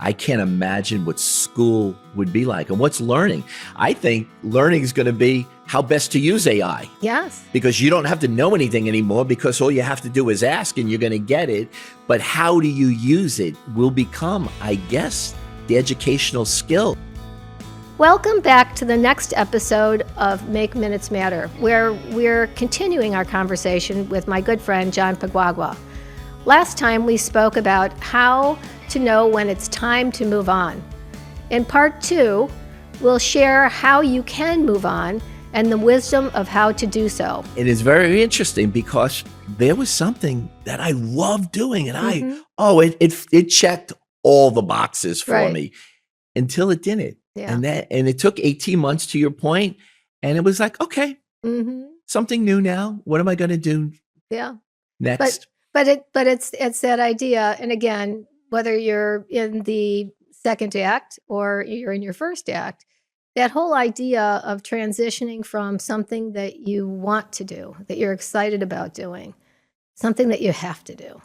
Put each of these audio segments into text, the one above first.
I can't imagine what school would be like. And what's learning? I think learning is going to be how best to use AI. Yes. Because you don't have to know anything anymore, because all you have to do is ask and you're going to get it. But how do you use it will become, I guess, the educational skill. Welcome back to the next episode of Make Minutes Matter, where we're continuing our conversation with my good friend, John Paguaga. Last time we spoke about how to know when it's time to move on. In part 2, we'll share how you can move on and the wisdom of how to do so. It is very interesting because there was something that I loved doing, and it checked all the boxes for me until it didn't. Yeah. And it took 18 months, to your point, and it was like, okay, something new now. What am I going to do next? But it's that idea, and again, whether you're in the second act or you're in your first act, that whole idea of transitioning from something that you want to do, that you're excited about doing, something that you have to do,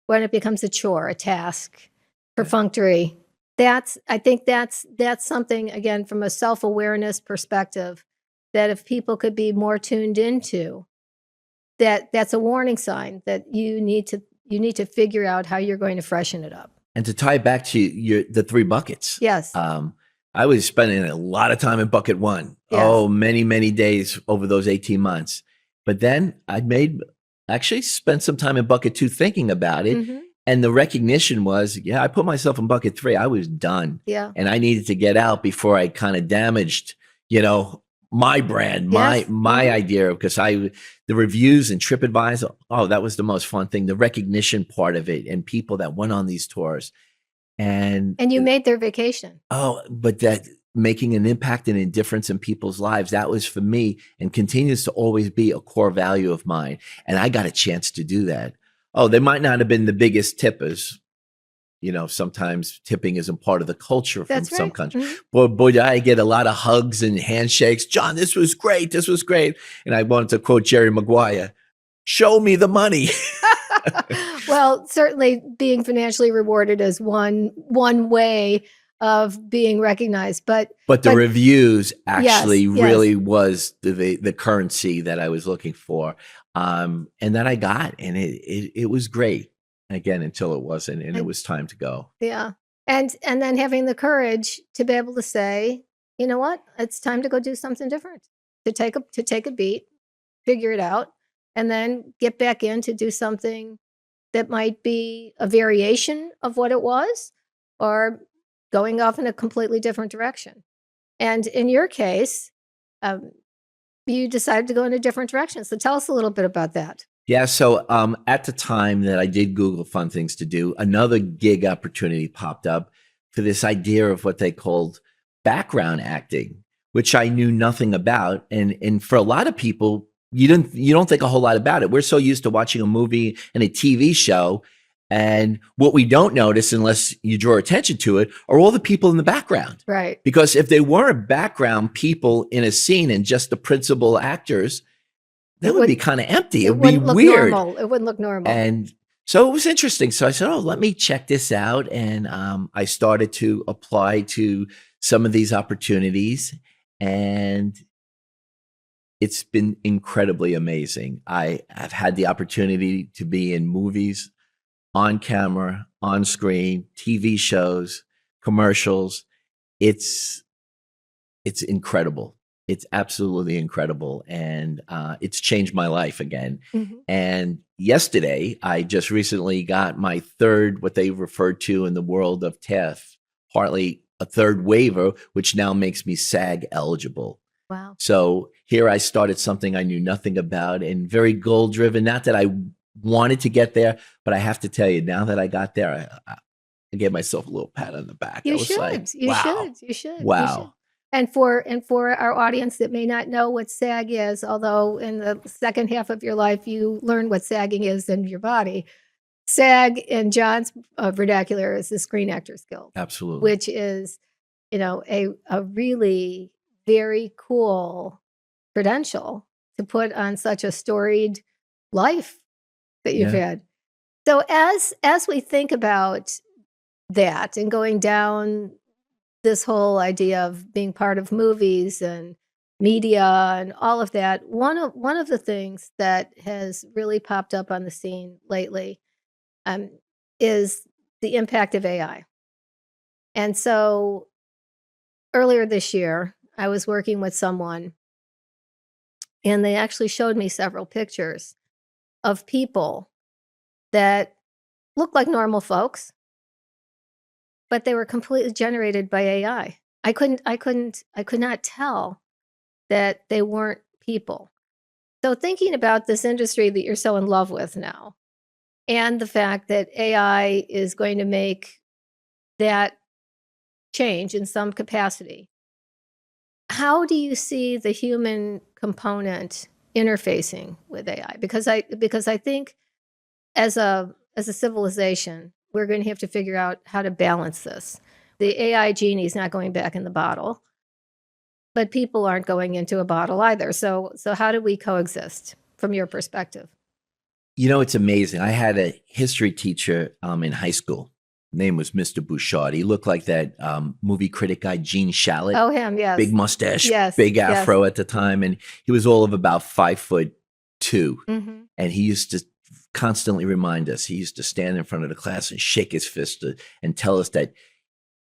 when it becomes a chore, a task, perfunctory. I think that's something, again, from a self-awareness perspective, that if people could be more tuned into, that's a warning sign that you need to figure out how you're going to freshen it up. And to tie back to the 3 buckets. Yes. I was spending a lot of time in bucket 1. Yes. Oh, many, many days over those 18 months. But then I actually spent some time in bucket 2 thinking about it. Mm-hmm. And the recognition was, I put myself in bucket 3. I was done. Yeah. And I needed to get out before I kind of damaged, my brand, my idea, because the reviews and TripAdvisor, that was the most fun thing, the recognition part of it, and people that went on these tours. And you made their vacation. But that making an impact and a difference in people's lives, that was for me and continues to always be a core value of mine. And I got a chance to do that. They might not have been the biggest tippers. Sometimes tipping isn't part of the culture from some countries. Mm-hmm. But boy, I get a lot of hugs and handshakes. John, this was great. This was great. And I wanted to quote Jerry Maguire, show me the money. Well, certainly being financially rewarded is one way of being recognized. But the reviews actually really yes. was the currency that I was looking for. And that I got. And it was great. Again, until it wasn't, and it was time to go. Yeah. And then having the courage to be able to say, you know what, it's time to go do something different, to take a beat, figure it out, and then get back in to do something that might be a variation of what it was, or going off in a completely different direction. And in your case, you decided to go in a different direction. So tell us a little bit about that. Yeah. So at the time that I did Google fun things to do, another gig opportunity popped up for this idea of what they called background acting, which I knew nothing about. And for a lot of people, you don't think a whole lot about it. We're so used to watching a movie and a TV show. And what we don't notice, unless you draw attention to it, are all the people in the background. Right. Because if they weren't background people in a scene and just the principal actors, that would be kind of empty. It would be weird. It wouldn't look normal. And so it was interesting. So I said, let me check this out. And I started to apply to some of these opportunities. And it's been incredibly amazing. I've had the opportunity to be in movies, on camera, on screen, TV shows, commercials. It's incredible. It's absolutely incredible. And it's changed my life again. Mm-hmm. And yesterday, I just recently got my third, what they refer to in the world of TAF, partly a third waiver, which now makes me SAG eligible. Wow. So here I started something I knew nothing about and very goal driven. Not that I wanted to get there, but I have to tell you, now that I got there, I gave myself a little pat on the back. You I was should. Like, you wow. should. Wow. You should. And for our audience that may not know what SAG is, although in the second half of your life you learn what sagging is in your body, SAG in John's vernacular is the Screen Actors Guild. Absolutely. Which is, a really very cool credential to put on such a storied life that you've had. So as we think about that and going down this whole idea of being part of movies and media and all of that, one of the things that has really popped up on the scene lately um, is the impact of AI. And so earlier this year, I was working with someone, and they actually showed me several pictures of people that looked like normal folks, but they were completely generated by AI. I could not tell that they weren't people. So thinking about this industry that you're so in love with now, and the fact that AI is going to make that change in some capacity, how do you see the human component interfacing with AI? Because I think as a civilization, we're going to have to figure out how to balance this. The AI genie is not going back in the bottle, but people aren't going into a bottle either. So how do we coexist from your perspective? You know, it's amazing. I had a history teacher in high school. Name was Mr. Bouchard. He looked like that movie critic guy, Gene Shalit. Oh, him, Big yes. mustache, Yes, big yes. afro at the time. And he was all of about 5'2". Mhm. And he used to constantly remind us, he used to stand in front of the class and shake his fist and tell us that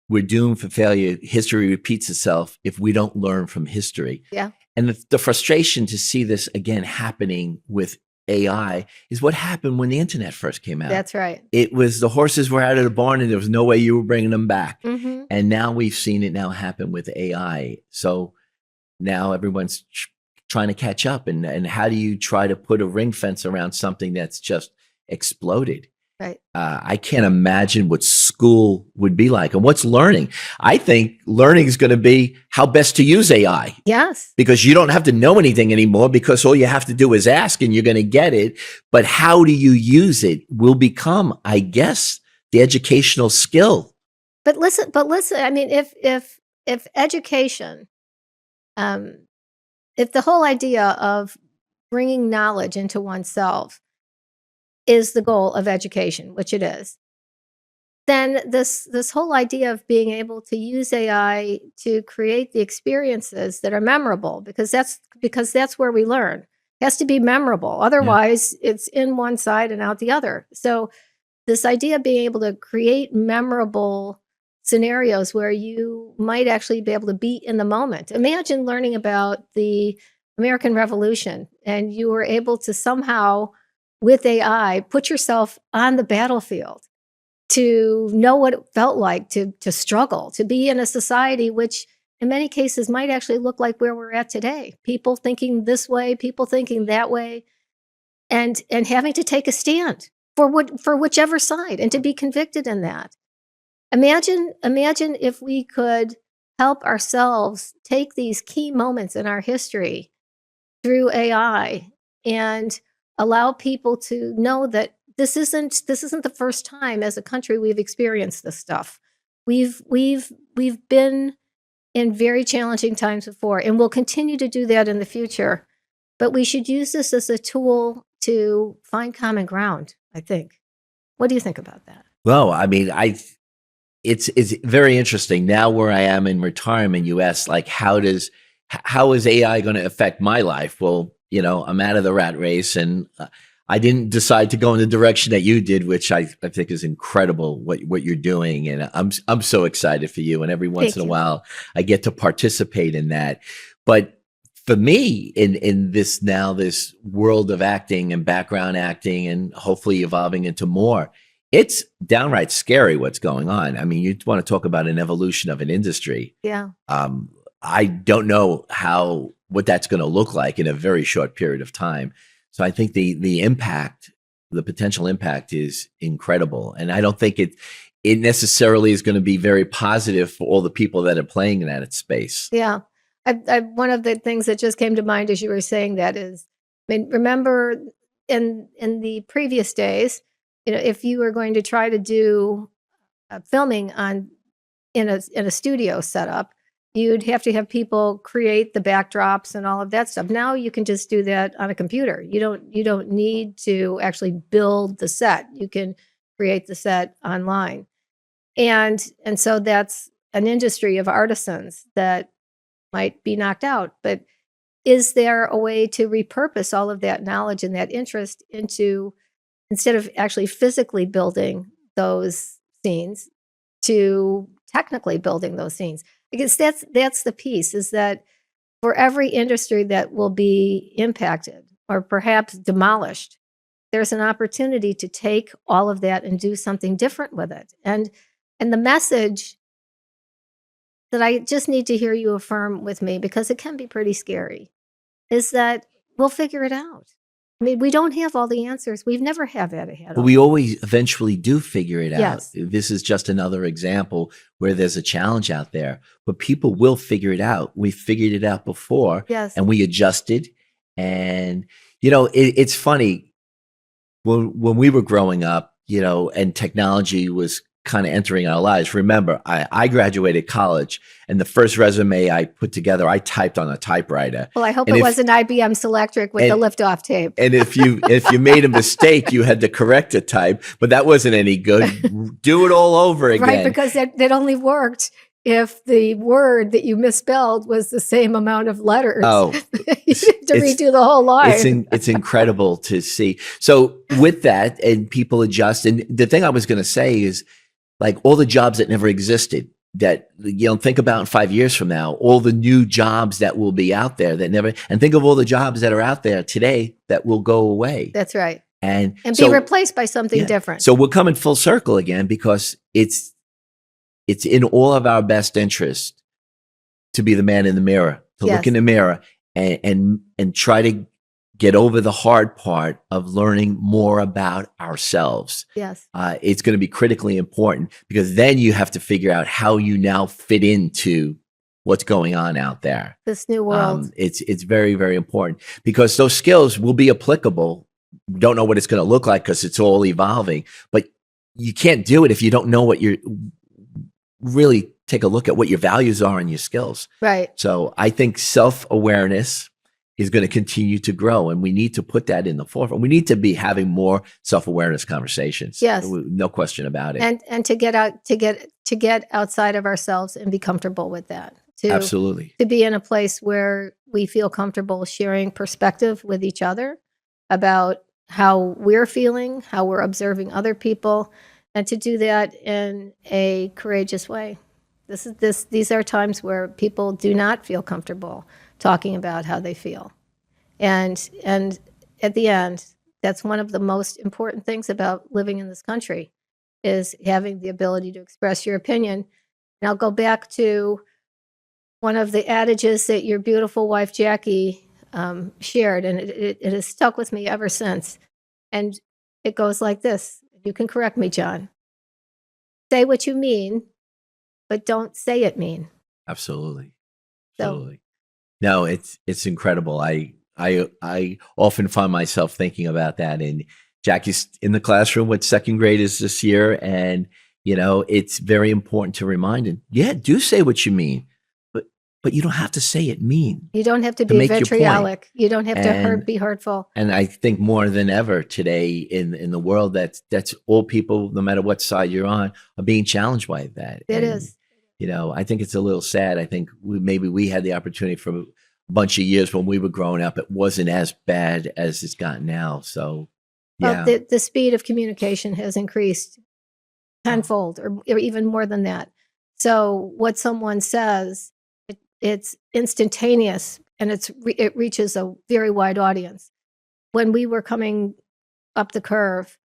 we're doomed for failure. History repeats itself if we don't learn from history. Yeah, And the frustration to see this again happening with AI is what happened when the internet first came out. that's right. It was the horses were out of the barn and there was no way you were bringing them back. Mhm. And now we've seen it now happen with AI. So now everyone's trying to catch up. And how do you try to put a ring fence around something that's just exploded? Right. I can't imagine what school would be like. And what's learning? I think learning is going to be how best to use AI, Yes. because you don't have to know anything anymore, because all you have to do is ask and you're going to get it. But how do you use it will become, I guess, the educational skill. But listen, I mean, if education, um, if the whole idea of bringing knowledge into oneself is the goal of education, which it is, then this whole idea of being able to use AI to create the experiences that are memorable, because that's where we learn, has to be memorable. Yeah. Otherwise, it's in one side and out the other. So this idea of being able to create memorable scenarios where you might actually be able to be in the moment. Imagine learning about the American Revolution and you were able to somehow, with AI, put yourself on the battlefield, to know what it felt like to struggle, to be in a society which in many cases might actually look like where we're at today. People thinking this way, people thinking that way, and having to take a stand for whichever side and to be convicted in that. Imagine if we could help ourselves take these key moments in our history through AI and allow people to know that this isn't the first time as a country we've experienced this stuff. We've been in very challenging times before, and we'll continue to do that in the future. But we should use this as a tool to find common ground, I think. What do you think about that? Well, I mean, it's very interesting now where I am in retirement. You ask, like, how is AI going to affect my life? Well, you know, I'm out of the rat race, and I didn't decide to go in the direction that you did, which I think is incredible what you're doing, and I'm so excited for you. And every once Thank in a you. while, I get to participate in that. But for me, in this world of acting and background acting, and hopefully evolving into more, it's downright scary what's going on. I mean, you want to talk about an evolution of an industry. Yeah. I don't know what that's going to look like in a very short period of time. So I think the impact, the potential impact, is incredible, and I don't think it necessarily is going to be very positive for all the people that are playing in that space. Yeah. One of the things that just came to mind as you were saying that is, I mean, remember in the previous days, if you were going to try to do filming in a studio setup, you'd have to have people create the backdrops and all of that stuff. Now you can just do that on a computer. You don't need to actually build the set. You can create the set online. And so that's an industry of artisans that might be knocked out. But is there a way to repurpose all of that knowledge and that interest into, instead of actually physically building those scenes, to technically building those scenes? I guess that's the piece, is that for every industry that will be impacted or perhaps demolished, there's an opportunity to take all of that and do something different with it. And the message that I just need to hear you affirm with me, because it can be pretty scary, is that we'll figure it out. I mean, we don't have all the answers. We've never had But all. we always eventually do figure it out. Yes. This is just another example where there's a challenge out there, but people will figure it out. We figured it out before, Yes. and we adjusted. And it's funny, when we were growing up, and technology was kind of entering our lives. Remember, I graduated college, and the first resume I put together, I typed on a typewriter. Well, I hope And it if- was an IBM Selectric with the liftoff tape. And if you made a mistake, you had to correct a type, but that wasn't any good. Do it all over again. Right, because that only worked if the word that you misspelled was the same amount of letters. Oh, you had to redo the whole line. It's incredible to see. So with that, and people adjust. And the thing I was going to say is, like, all the jobs that never existed, that think about in 5 years from now, all the new jobs that will be out there that never, and think of all the jobs that are out there today that will go away. That's right. And be replaced by something different. So we're coming full circle again, because it's in all of our best interest to be the man in the mirror, to look in the mirror and try to get over the hard part of learning more about ourselves. Yes. It's going to be critically important, because then you have to figure out how you now fit into what's going on out there. This new world. It's very, very important, because those skills will be applicable. Don't know what it's going to look like, because it's all evolving, but you can't do it if you don't know what you're really take a look at what your values are and your skills. Right. So I think self-awareness is going to continue to grow, and we need to put that in the forefront. We need to be having more self-awareness conversations. Yes. No question about it. And to get outside of ourselves and be comfortable with that. Absolutely. To be in a place where we feel comfortable sharing perspective with each other about how we're feeling, how we're observing other people, and to do that in a courageous way. These are times where people do not feel comfortable talking about how they feel. And at the end, that's one of the most important things about living in this country, is having the ability to express your opinion. And I'll go back to one of the adages that your beautiful wife, Jackie, shared, and it has stuck with me ever since. And it goes like this. You can correct me, John. Say what you mean, but don't say it mean. Absolutely. So- Absolutely. No, it's incredible. I often find myself thinking about that. And Jackie's in the classroom with second graders this year, and it's very important to remind them. Yeah, do say what you mean, but you don't have to say it mean. You don't have to To be make your vitriolic. You don't have And- to be hurtful. And I think more than ever today in the world, that's all people, no matter what side you're on, are being challenged by that. It And, is. I think it's a little sad. I think maybe we had the opportunity for a bunch of years when we were growing up. It wasn't as bad as it's gotten now. So, yeah. Well, the speed of communication has increased tenfold or even more than that. So what someone says, it's instantaneous, and it reaches a very wide audience. When we were coming up the curve,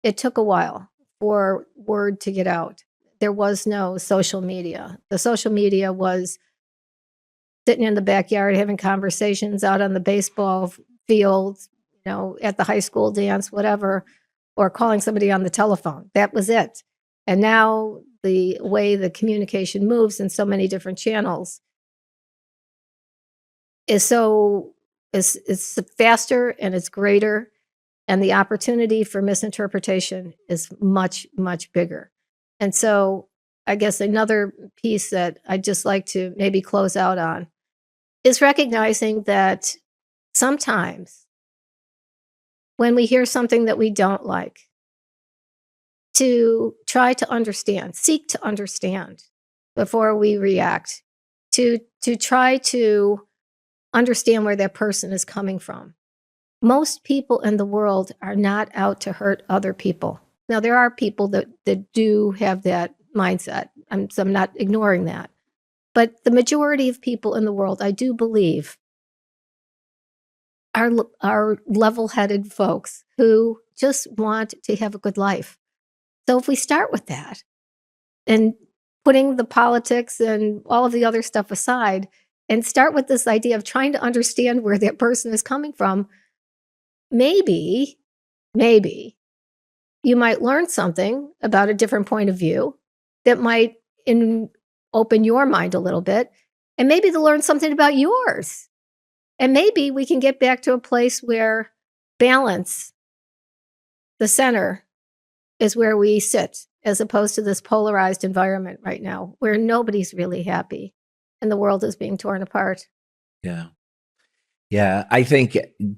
it took a while for word to get out. There was no social media. The social media was sitting in the backyard having conversations out on the baseball field, at the high school dance, whatever, or calling somebody on the telephone. That was it. And now the way the communication moves in so many different channels is it's faster and it's greater, and the opportunity for misinterpretation is much, much bigger. And so I guess another piece that I'd just like to maybe close out on is recognizing that sometimes when we hear something that we don't like, to try to understand, seek to understand before we react, to try to understand where that person is coming from. Most people in the world are not out to hurt other people. Now, there are people that do have that mindset. So I'm not ignoring that. But the majority of people in the world, I do believe, are level-headed folks who just want to have a good life. So if we start with that and putting the politics and all of the other stuff aside and start with this idea of trying to understand where that person is coming from, maybe you might learn something about a different point of view that might open your mind a little bit, and maybe they'll learn something about yours. And maybe we can get back to a place where balance, the center, is where we sit, as opposed to this polarized environment right now where nobody's really happy and the world is being torn apart. Yeah. Yeah. I think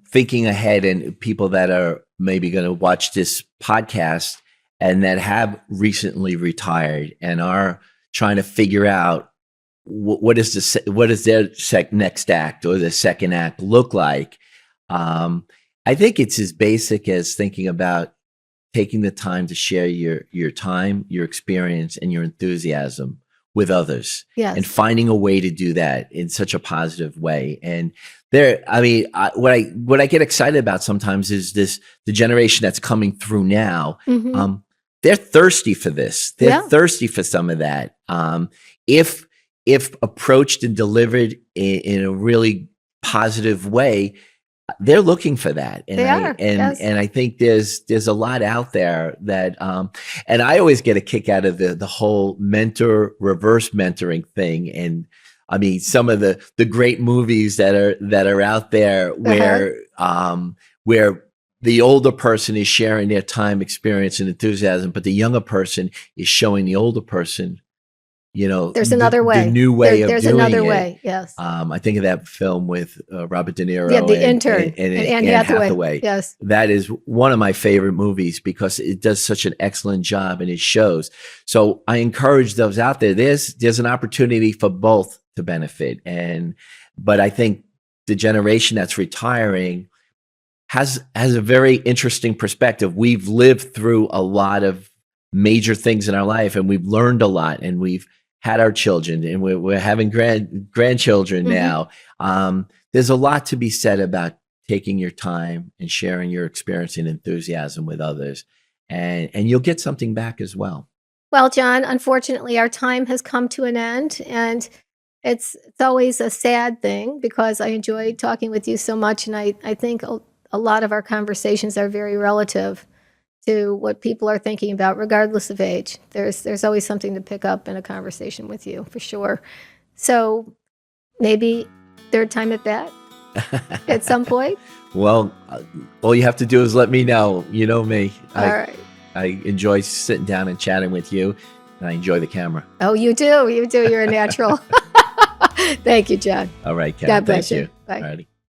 thinking ahead, and people that are maybe going to watch this podcast and that have recently retired and are trying to figure out what is their next act or the second act look like. I think it's as basic as thinking about taking the time to share your time, your experience, and your enthusiasm with others. Yes. And finding a way to do that in such a positive way. And what I get excited about sometimes is the generation that's coming through now. Mm-hmm. They're thirsty for this. They're Yeah. thirsty for some of that. If approached and delivered in a really positive way, they're looking for that. And Yes. and I think there's a lot out there that, and I always get a kick out of the whole reverse mentoring thing. And I mean, some of the great movies that are out there where, where the older person is sharing their time, experience, and enthusiasm, but the younger person is showing the older person, there's another way. The new way of there's doing another it. way. Yes. I think of that film with Robert De Niro. Yeah, The Intern and Anne Anne Hathaway. Yes. That is one of my favorite movies because it does such an excellent job and it shows. So I encourage those out there. There's an opportunity for both to benefit. But I think the generation that's retiring has a very interesting perspective. We've lived through a lot of major things in our life, and we've learned a lot, and we've had our children, and we're having grandchildren now. There's a lot to be said about taking your time and sharing your experience and enthusiasm with others, and you'll get something back as well. Well, John, unfortunately, our time has come to an end, and it's always a sad thing because I enjoy talking with you so much, and I think a lot of our conversations are very relative to what people are thinking about, regardless of age. There's always something to pick up in a conversation with you, for sure. So maybe third time at bat at some point. Well, all you have to do is let me know. You know me. All right. I enjoy sitting down and chatting with you, and I enjoy the camera. Oh, you do. You're a natural. Thank you, John. All right, Ken. God bless Thank you. Bye. Alrighty.